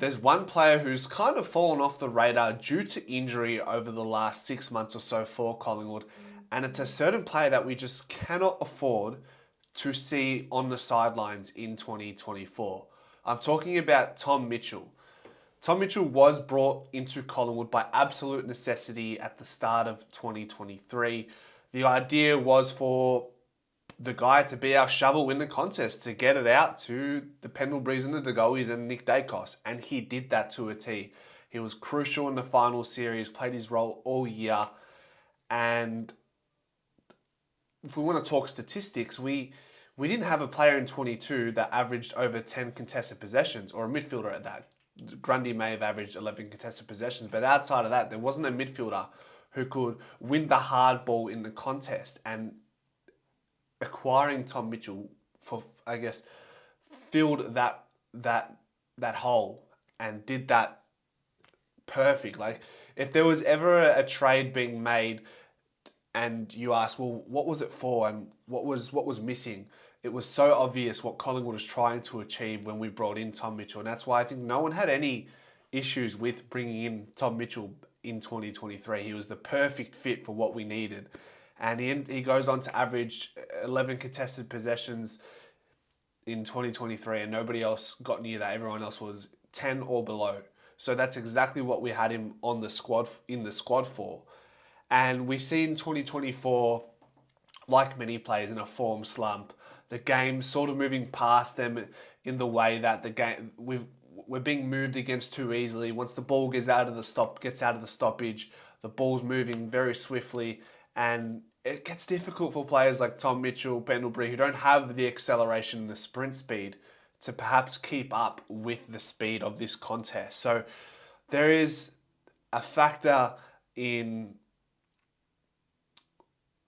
There's one player who's kind of fallen off the radar due to injury over the last 6 months or so for Collingwood, and it's a certain player that we just cannot afford to see on the sidelines in 2024. I'm talking about Tom Mitchell. Tom Mitchell was brought into Collingwood by absolute necessity at the start of 2023. The idea was for the guy to be our shovel in the contest, to get it out to the Pendleburys and the De Goeys and Nick Dacos. And he did that to a T. He was crucial in the final series, played his role all year. And if we want to talk statistics, we didn't have a player in 22 that averaged over 10 contested possessions, or a midfielder at that. Grundy may have averaged 11 contested possessions, but outside of that, there wasn't a midfielder who could win the hard ball in the contest. And acquiring Tom Mitchell for, I guess, filled that hole and did that perfect. Like, if there was ever a trade being made and you ask, well, what was it for and what was missing? It was so obvious what Collingwood was trying to achieve when we brought in Tom Mitchell. And that's why I think no one had any issues with bringing in Tom Mitchell in 2023. He was the perfect fit for what we needed. And he goes on to average 11 contested possessions in 2023, and nobody else got near that. Everyone else was 10 or below. So that's exactly what we had him on the squad for. And we see in 2024, like many players, in a form slump. The game's sort of moving past them in the way that we're being moved against too easily. Once the ball gets out of the stoppage, the ball's moving very swiftly, and it gets difficult for players like Tom Mitchell, Pendlebury, who don't have the acceleration and the sprint speed to perhaps keep up with the speed of this contest. So there is a factor in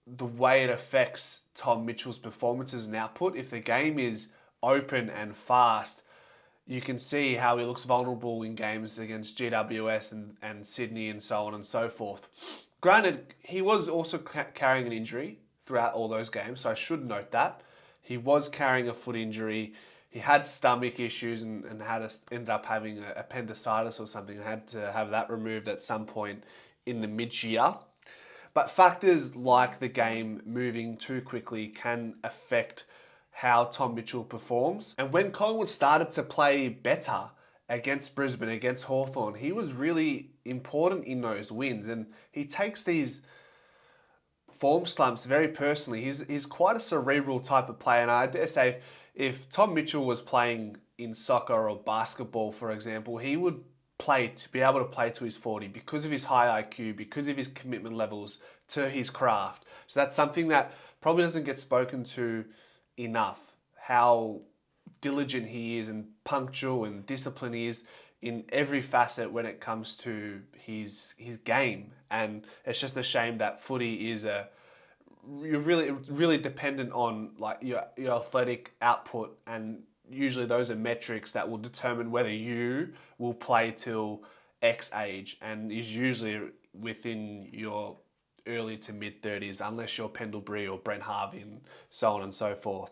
the way it affects Tom Mitchell's performances and output. If the game is open and fast, you can see how he looks vulnerable in games against GWS and Sydney and so on and so forth. Granted, he was also carrying an injury throughout all those games, so I should note that. He was carrying a foot injury. He had stomach issues and ended up having appendicitis or something and had to have that removed at some point in the mid-year. But factors like the game moving too quickly can affect how Tom Mitchell performs. And when Collingwood started to play better against Brisbane, against Hawthorn, he was really important in those wins. And he takes these form slumps very personally. He's quite a cerebral type of player. And I dare say if Tom Mitchell was playing in soccer or basketball, for example, he would be able to play to his 40 because of his high IQ, because of his commitment levels to his craft. So that's something that probably doesn't get spoken to enough, how diligent he is and punctual and disciplined he is in every facet when it comes to his game. And it's just a shame that footy is you're really dependent on like your athletic output, and usually those are metrics that will determine whether you will play till X age, and is usually within your early to mid 30s, unless you're Pendlebury or Brent Harvey and so on and so forth.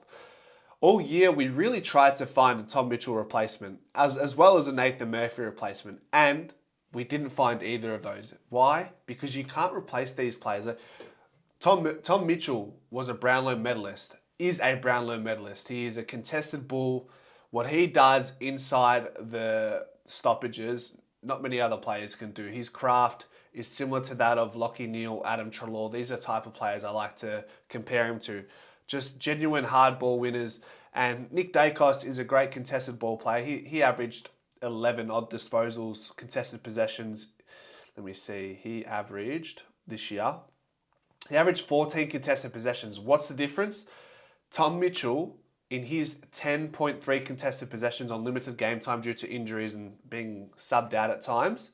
All year, we really tried to find a Tom Mitchell replacement, as well as a Nathan Murphy replacement, and we didn't find either of those. Why? Because you can't replace these players. Tom Mitchell was a Brownlow medalist, is a Brownlow medalist. He is a contested bull. What he does inside the stoppages, not many other players can do. His craft is similar to that of Lachie Neale, Adam Treloar. These are the type of players I like to compare him to. Just genuine hard ball winners. And Nick Dacos is a great contested ball player. He averaged 11 odd disposals, contested possessions. Let me see. He averaged 14 contested possessions. What's the difference? Tom Mitchell, in his 10.3 contested possessions on limited game time due to injuries and being subbed out at times,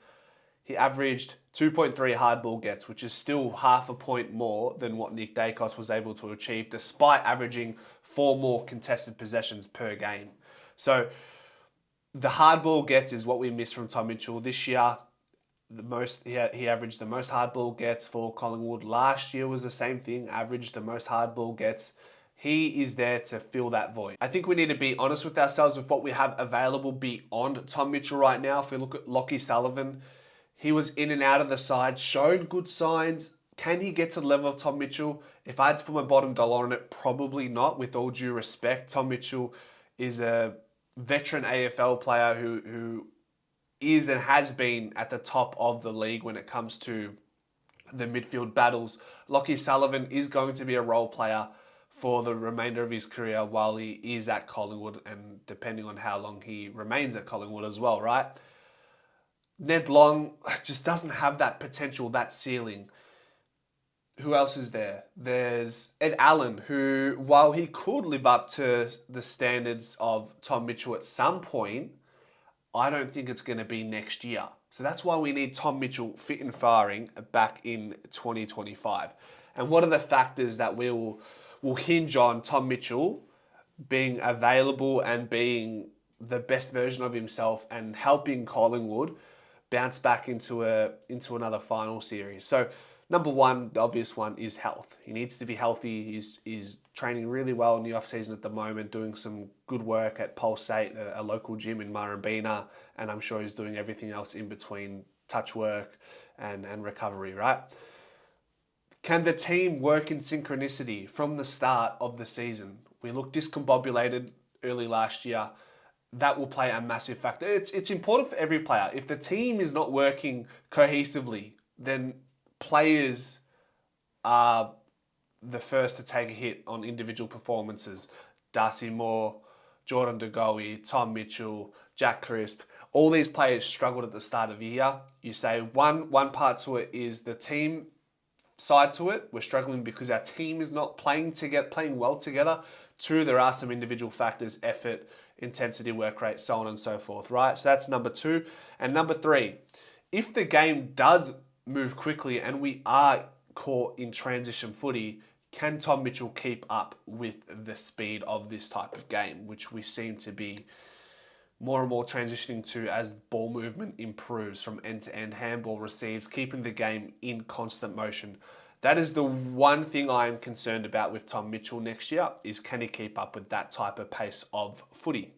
he averaged 2.3 hard ball gets, which is still half a point more than what Nick Dacos was able to achieve, despite averaging 4 more contested possessions per game. So the hard ball gets is what we missed from Tom Mitchell this year. He averaged the most hard ball gets for Collingwood. Last year was the same thing, averaged the most hard ball gets. He is there to fill that void. I think we need to be honest with ourselves with what we have available beyond Tom Mitchell right now. If we look at Lockie Sullivan, he was in and out of the side, showed good signs. Can he get to the level of Tom Mitchell? If I had to put my bottom dollar on it, probably not, with all due respect. Tom Mitchell is a veteran AFL player who is and has been at the top of the league when it comes to the midfield battles. Lockie Sullivan is going to be a role player for the remainder of his career while he is at Collingwood, and depending on how long he remains at Collingwood as well, right? Ned Long just doesn't have that potential, that ceiling. Who else is there? There's Ed Allen, who, while he could live up to the standards of Tom Mitchell at some point, I don't think it's going to be next year. So that's why we need Tom Mitchell fit and firing back in 2025. And what are the factors that will hinge on Tom Mitchell being available and being the best version of himself and helping Collingwood bounce back into another final series? So number one, the obvious one, is health. He needs to be healthy. He's training really well in the off-season at the moment, doing some good work at Pulsate, a local gym in Murrumbeena, and I'm sure he's doing everything else in between, touch work and recovery, right? Can the team work in synchronicity from the start of the season? We looked discombobulated early last year. That will play a massive factor. It's important for every player. If the team is not working cohesively, then players are the first to take a hit on individual performances. Darcy Moore, Jordan De Goey, Tom Mitchell, Jack Crisp, all these players struggled at the start of the year. You say one part to it is the team side to it. We're struggling because our team is not playing well together. Two, there are some individual factors: effort, intensity, work rate, so on and so forth, right? So that's number two. And number three, if the game does move quickly and we are caught in transition footy, can Tom Mitchell keep up with the speed of this type of game, which we seem to be more and more transitioning to as ball movement improves from end-to-end, handball receives, keeping the game in constant motion. That is the one thing I am concerned about with Tom Mitchell next year, is can he keep up with that type of pace of footy?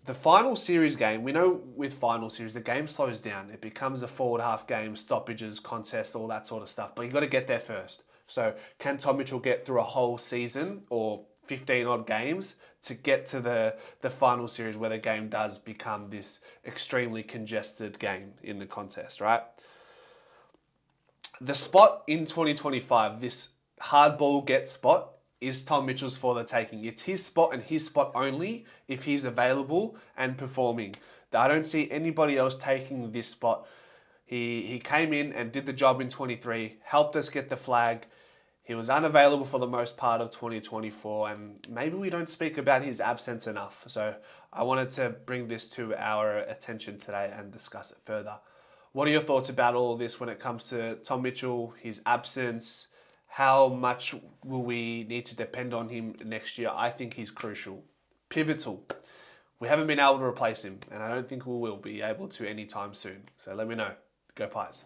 The final series game, we know with final series, the game slows down. It becomes a forward half game, stoppages, contest, all that sort of stuff. But you've got to get there first. So can Tom Mitchell get through a whole season or 15 odd games to get to the final series where the game does become this extremely congested game in the contest, right? The spot in 2025, this hard ball get spot, is Tom Mitchell's for the taking. It's his spot and his spot only if he's available and performing. I don't see anybody else taking this spot. He came in and did the job in 23, helped us get the flag. He was unavailable for the most part of 2024, and maybe we don't speak about his absence enough. So I wanted to bring this to our attention today and discuss it further. What are your thoughts about all of this when it comes to Tom Mitchell, his absence? How much will we need to depend on him next year? I think he's crucial, pivotal. We haven't been able to replace him, and I don't think we will be able to anytime soon. So let me know. Go Pies.